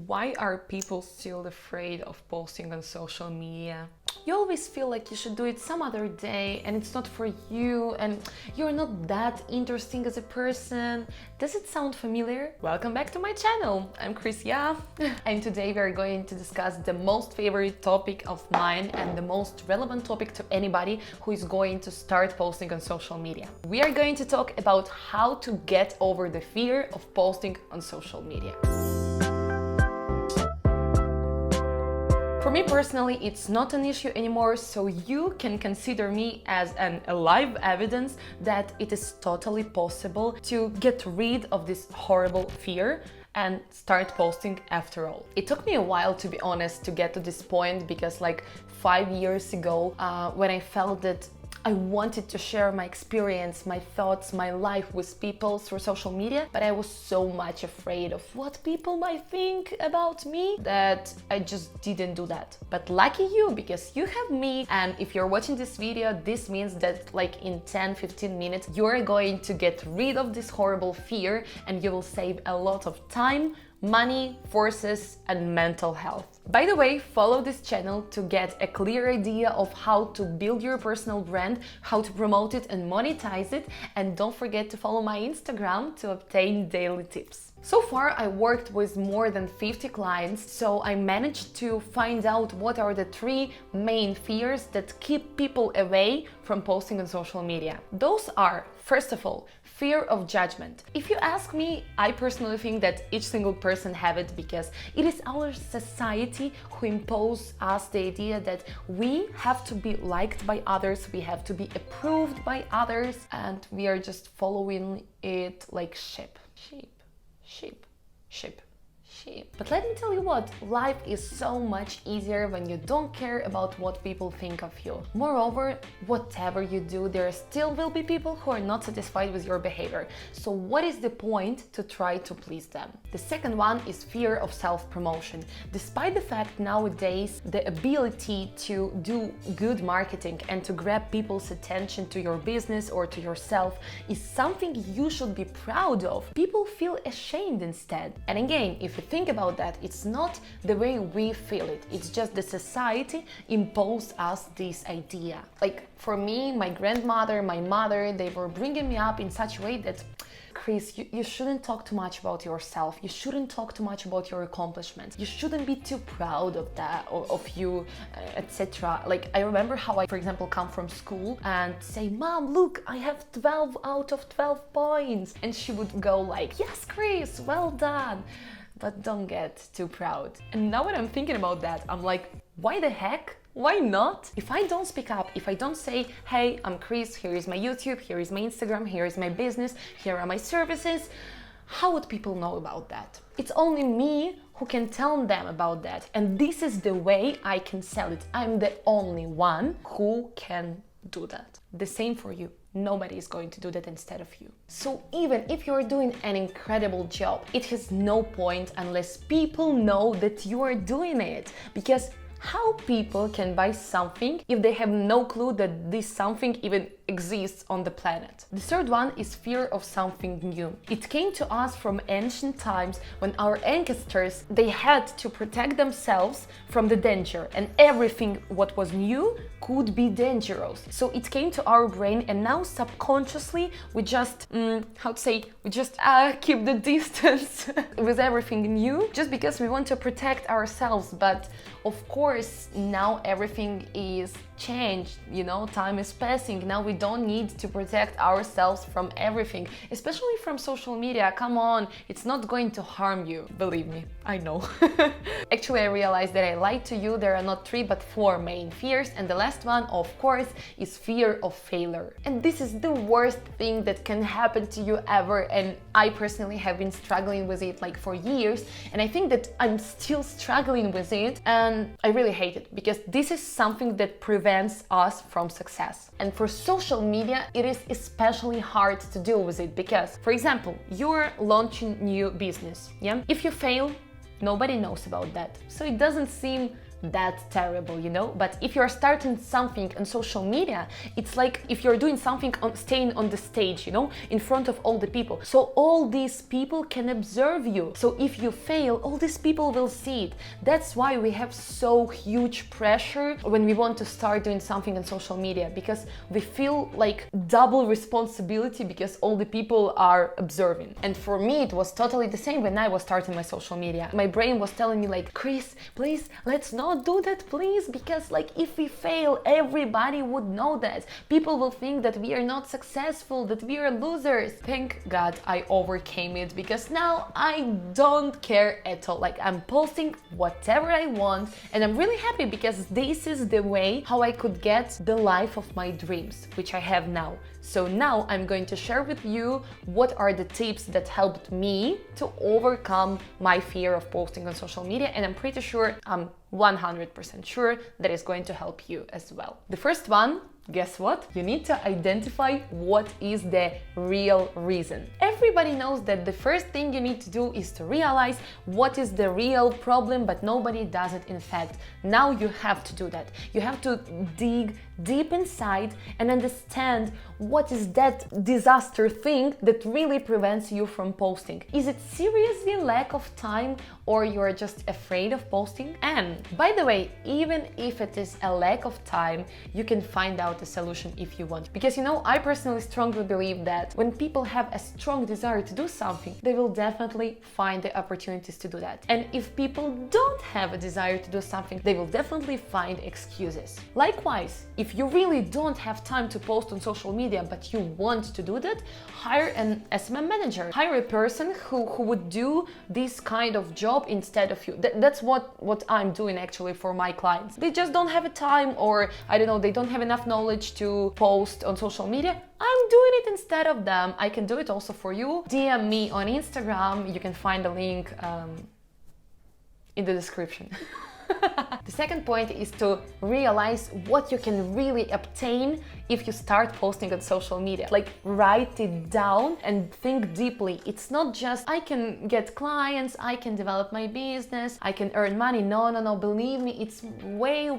Why are people still afraid of posting on social media? You always feel like you should do it some other day and it's not for you and you're not that interesting as a person. Does it sound familiar? Welcome back to my channel. I'm Chris, and today we're going to discuss the most favorite topic of mine and the most relevant topic to anybody who is going to start posting on social media. We are going to talk about how to get over the fear of posting on social media. For me personally, it's not an issue anymore, so you can consider me as an alive evidence that it is totally possible to get rid of this horrible fear and start posting after all. It took me a while, to be honest, to get to this point because like 5 years ago, when I felt that I wanted to share my experience, my thoughts, my life with people through social media, but I was so much afraid of what people might think about me that I just didn't do that. But lucky you, because you have me, and if you're watching this video, this means that like in 10-15 minutes, you're going to get rid of this horrible fear and you will save a lot of time, money, forces, and mental health. By the way, follow this channel to get a clear idea of how to build your personal brand, how to promote it and monetize it, and don't forget to follow my Instagram to obtain daily tips. So far, I worked with more than 50 clients, so I managed to find out what are the 3 main fears that keep people away from posting on social media. Those are, first of all, fear of judgment. If you ask me, I personally think that each single person have it because it is our society who impose us the idea that we have to be liked by others, we have to be approved by others, and we are just following it like sheep. But let me tell you what, life is so much easier when you don't care about what people think of you. Moreover, whatever you do, there still will be people who are not satisfied with your behavior. So what is the point to try to please them? The second one is fear of self-promotion. Despite the fact nowadays the ability to do good marketing and to grab people's attention to your business or to yourself is something you should be proud of, people feel ashamed instead. And again, if you think about that, it's not the way we feel it, it's just the society imposed us this idea. Like for me, my grandmother, my mother, they were bringing me up in such a way that Chris, you shouldn't talk too much about yourself, you shouldn't talk too much about your accomplishments, you shouldn't be too proud of that, of you, etc. Like I remember how I, for example, come from school and say, Mom, look, I have 12 out of 12 points. And she would go like, yes, Chris, well done. But don't get too proud. And now when I'm thinking about that, I'm like, why the heck? Why not? If I don't speak up, if I don't say, hey, I'm Chris, here is my YouTube, here is my Instagram, here is my business, here are my services, how would people know about that? It's only me who can tell them about that. And this is the way I can sell it. I'm the only one who can do that. The same for you. Nobody is going to do that instead of you. So even if you're doing an incredible job, it has no point unless people know that you are doing it. Because how people can buy something if they have no clue that this something even exists on the planet? The third one is fear of something new. It came to us from ancient times when our ancestors, they had to protect themselves from the danger, and everything what was new could be dangerous. So it came to our brain, and now subconsciously we just, keep the distance with everything new just because we want to protect ourselves. But of course, now everything is changed, you know, time is passing. Now we don't need to protect ourselves from everything, especially from social media. Come on, it's not going to harm you. Believe me, I know. Actually, I realized that I lied to you. There are not 3 but 4 main fears, and the last one, of course, is fear of failure. And this is the worst thing that can happen to you ever, and I personally have been struggling with it like for years, and I think that I'm still struggling with it, and I really hate it because this is something that prevents us from success. And for social media, it is especially hard to deal with it because, for example, you're launching new business, yeah? If you fail, nobody knows about that. So it doesn't seem that terrible, you know? But if you're starting something on social media, it's like if you're doing something staying on the stage, you know, in front of all the people. So all these people can observe you. So if you fail, all these people will see it. That's why we have so huge pressure when we want to start doing something on social media, because we feel like double responsibility because all the people are observing. And for me, it was totally the same when I was starting my social media. My brain was telling me like, Chris, please, let's not do that, please, because like if we fail, everybody would know that. People will think that we are not successful, that we are losers. Thank God I overcame it, because now I don't care at all. Like, I'm posting whatever I want, and I'm really happy because this is the way how I could get the life of my dreams, which I have now. So now I'm going to share with you what are the tips that helped me to overcome my fear of posting on social media, and I'm pretty sure, I'm 100% sure that is going to help you as well. The first one, guess what? You need to identify what is the real reason. Everybody knows that the first thing you need to do is to realize what is the real problem, but nobody does it in fact. Now you have to do that. You have to dig deep inside and understand what is that disaster thing that really prevents you from posting. Is it seriously lack of time, or you're just afraid of posting? And by the way, even if it is a lack of time, you can find out a solution if you want. Because you know, I personally strongly believe that when people have a strong desire to do something, they will definitely find the opportunities to do that. And if people don't have a desire to do something, they will definitely find excuses. Likewise, if you really don't have time to post on social media, but you want to do that, hire an SMM manager. Hire a person who would do this kind of job instead of you. That's what I'm doing actually for my clients. They just don't have a time, or I don't know, they don't have enough knowledge to post on social media. I'm doing it instead of them. I can do it also for you. DM me on Instagram. You can find a link in the description. The second point is to realize what you can really obtain if you start posting on social media. Like, write it down and think deeply. It's not just I can get clients, I can develop my business, I can earn money. No, believe me, it's way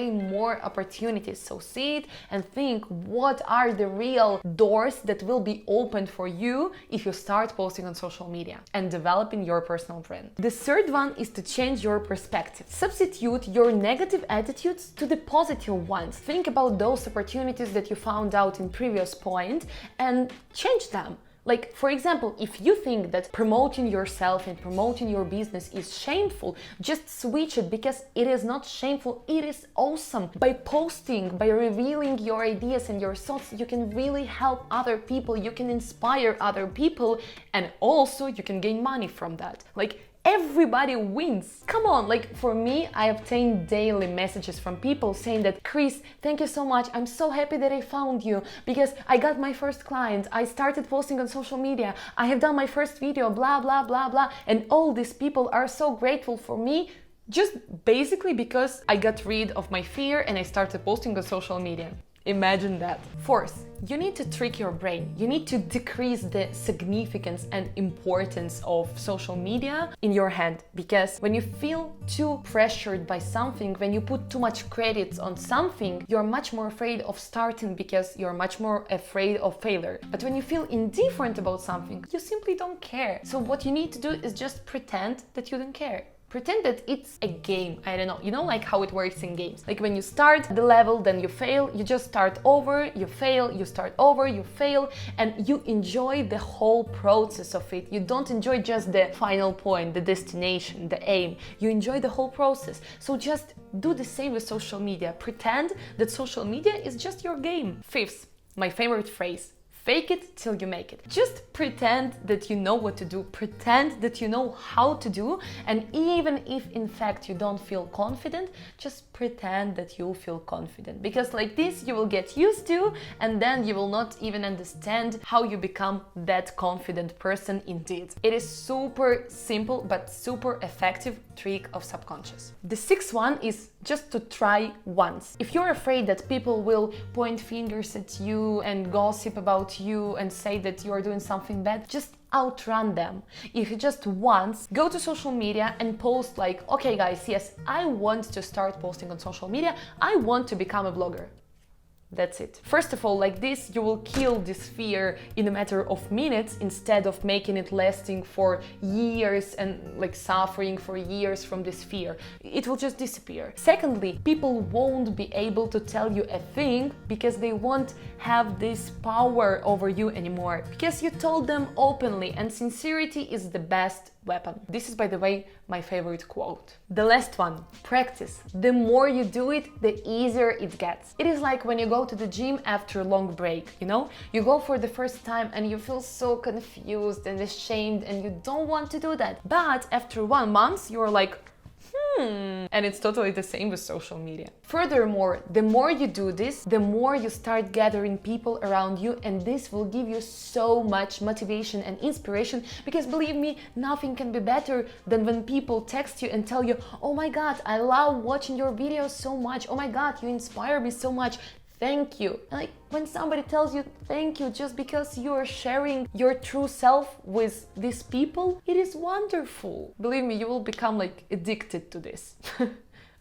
more opportunities. So see it and think, what are the real doors that will be opened for you if you start posting on social media and developing your personal brand. The third one is to change your perspective. Substitute your negative attitudes to the positive ones. Think about those opportunities that you found out in previous point and change them. Like, for example, if you think that promoting yourself and promoting your business is shameful, just switch it, because it is not shameful, it is awesome. By posting, by revealing your ideas and your thoughts, you can really help other people, you can inspire other people, and also you can gain money from that. Like, everybody wins. Come on, like for me, I obtain daily messages from people saying that, Chris, thank you so much. I'm so happy that I found you because I got my first client. I started posting on social media. I have done my first video, blah, blah, blah, blah. And all these people are so grateful for me, just basically because I got rid of my fear and I started posting on social media. Imagine that. Fourth, you need to trick your brain. You need to decrease the significance and importance of social media in your hand, because when you feel too pressured by something, when you put too much credit on something, you're much more afraid of starting because you're much more afraid of failure. But when you feel indifferent about something, you simply don't care. So what you need to do is just pretend that you don't care. Pretend that it's a game. I don't know, you know, like how it works in games. Like when you start the level, then you fail, you just start over, you fail, you start over, you fail, and you enjoy the whole process of it. You don't enjoy just the final point, the destination, the aim. You enjoy the whole process. So just do the same with social media. Pretend that social media is just your game. Fifth, my favorite phrase. Fake it till you make it. Just pretend that you know what to do, pretend that you know how to do, and even if in fact you don't feel confident, just pretend that you'll feel confident, because like this you will get used to, and then you will not even understand how you become that confident person indeed. It is super simple but super effective trick of subconscious. The sixth one is just to try once. If you're afraid that people will point fingers at you and gossip about you and say that you are doing something bad, just outrun them. If you just once go to social media and post like, okay guys, yes, I want to start posting on social media, I want to become a blogger. That's it. First of all, like this, you will kill this fear in a matter of minutes instead of making it lasting for years and like suffering for years from this fear. It will just disappear. Secondly, people won't be able to tell you a thing because they won't have this power over you anymore because you told them openly, and sincerity is the best weapon. This is, by the way, my favorite quote. The last one, practice. The more you do it, the easier it gets. It is like when you go to the gym after a long break, you know? You go for the first time and you feel so confused and ashamed and you don't want to do that. But after 1 month, you're like, and it's totally the same with social media. Furthermore, the more you do this, the more you start gathering people around you, and this will give you so much motivation and inspiration, because believe me, nothing can be better than when people text you and tell you, oh my god, I love watching your videos so much, oh my god, you inspire me so much. Thank you. And like when somebody tells you thank you just because you are sharing your true self with these people, it is wonderful. Believe me, you will become like addicted to this.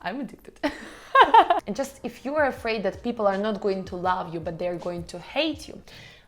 I'm addicted. And just if you are afraid that people are not going to love you, but they're going to hate you,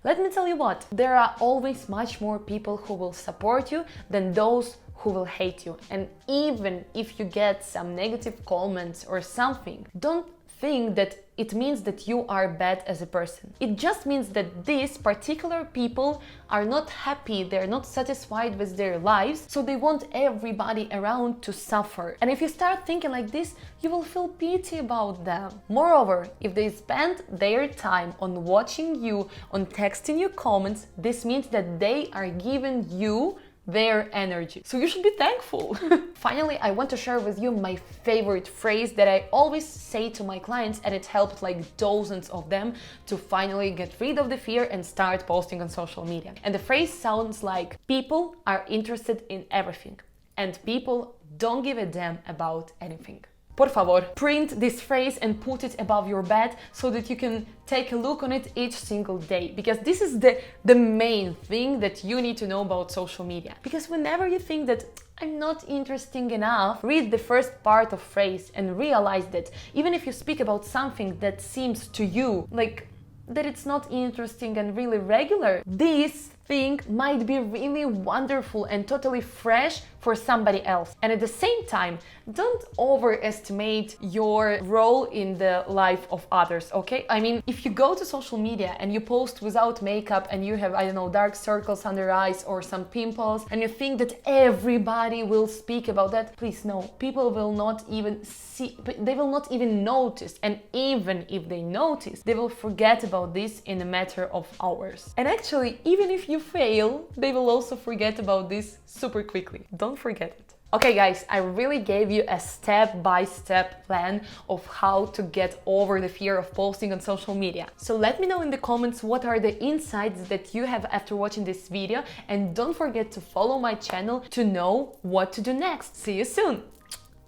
let me tell you what, there are always much more people who will support you than those who will hate you. And even if you get some negative comments or something, don't think that it means that you are bad as a person. It just means that these particular people are not happy, they're not satisfied with their lives, so they want everybody around to suffer. And if you start thinking like this, you will feel pity about them. Moreover, if they spend their time on watching you, on texting you comments, this means that they are giving you their energy. So you should be thankful. Finally, I want to share with you my favorite phrase that I always say to my clients, and it helped like dozens of them to finally get rid of the fear and start posting on social media. And the phrase sounds like, people are interested in everything and people don't give a damn about anything. Por favor, print this phrase and put it above your bed so that you can take a look on it each single day, because this is the main thing that you need to know about social media. Because whenever you think that I'm not interesting enough, read the first part of phrase and realize that even if you speak about something that seems to you like that it's not interesting and really regular, this thing might be really wonderful and totally fresh for somebody else. And at the same time, don't overestimate your role in the life of others, okay? I mean, if you go to social media and you post without makeup and you have, I don't know, dark circles under your eyes or some pimples, and you think that everybody will speak about that, please no. People will not even see, they will not even notice. And even if they notice, they will forget about this in a matter of hours. And actually, even if you fail, they will also forget about this super quickly. Don't forget it. Okay guys, I really gave you a step-by-step plan of how to get over the fear of posting on social media. So let me know in the comments what are the insights that you have after watching this video, and don't forget to follow my channel to know what to do next. See you soon.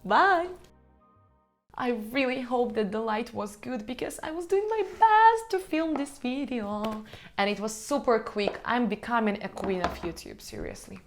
Bye! I really hope that the light was good, because I was doing my best to film this video and it was super quick. I'm becoming a queen of YouTube, seriously.